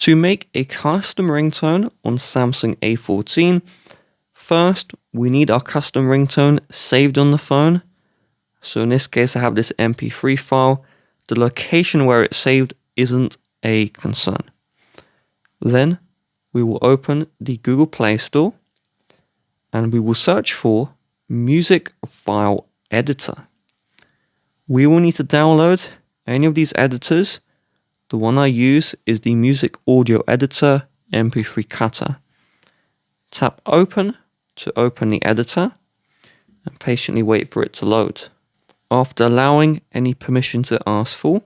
To make a custom ringtone on Samsung A14, first we need our custom ringtone saved on the phone. So in this case I have this MP3 file. The location where it's saved isn't a concern. Then we will open the Google Play Store and we will search for Music File Editor. We will need to download any of these editors. The one I use is the Music Audio Editor MP3 Cutter. Tap Open to open the editor and patiently wait for it to load. After allowing any permission to ask for,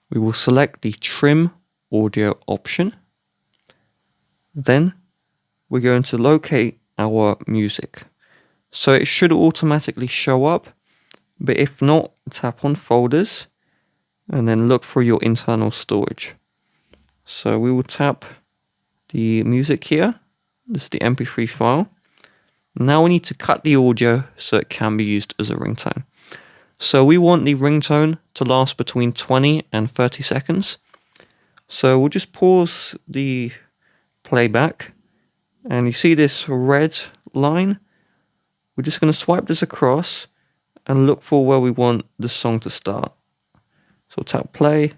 we will select the Trim Audio option. Then we're going to locate our music. So it should automatically show up, but if not, tap on Folders and then look for your internal storage. So we will tap the music here. This is the MP3 file. Now we need to cut the audio so it can be used as a ringtone. So we want the ringtone to last between 20 and 30 seconds. So we'll just pause the playback and you see this red line. We're just going to swipe this across and look for where we want the song to start. So tap play.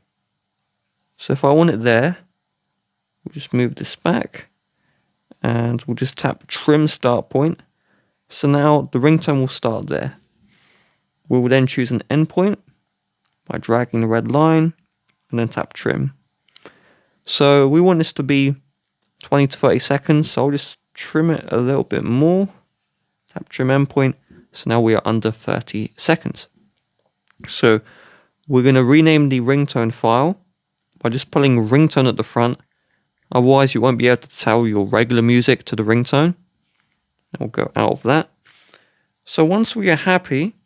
So if I want it there, we'll just move this back and we'll just tap trim start point. So now the ringtone will start there. We will then choose an endpoint by dragging the red line and then tap trim. So we want this to be 20 to 30 seconds. So I'll just trim it a little bit more. Tap trim endpoint. So now we are under 30 seconds. So we're going to rename the ringtone file by just pulling ringtone at the front. Otherwise, you won't be able to tell your regular music to the ringtone. And we'll go out of that. So once we are happy,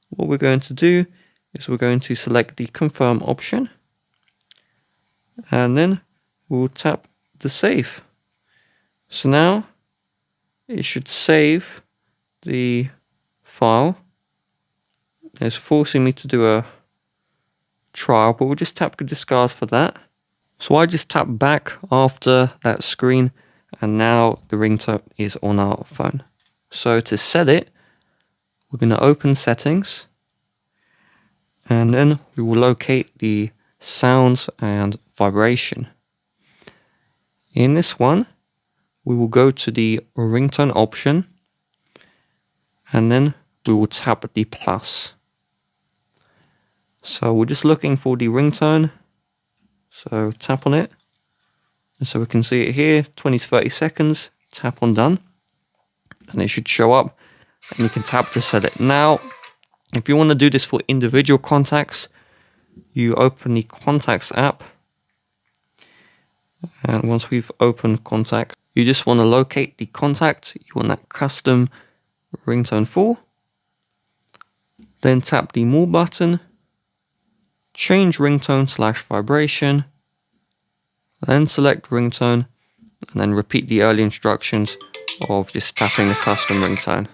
what we're going to do is we're going to select the confirm option. And then we'll tap the save. So now it should save the file. It's forcing me to do a trial, but we'll just tap discard for that. So I just tap back after that screen and now the ringtone is on our phone. So to set it, we're going to open settings and then we will locate the sounds and vibration. In this one, we will go to the ringtone option and then we will tap the plus. So we're just looking for the ringtone. So tap on it. And so we can see it here, 20 to 30 seconds. Tap on done. And it should show up. And you can tap to set it. Now, if you want to do this for individual contacts, you open the Contacts app. And once we've opened Contact, you just want to locate the contact you want that custom ringtone for. Then tap the More button. Change ringtone / vibration, then select ringtone, and then repeat the early instructions of just tapping the custom ringtone.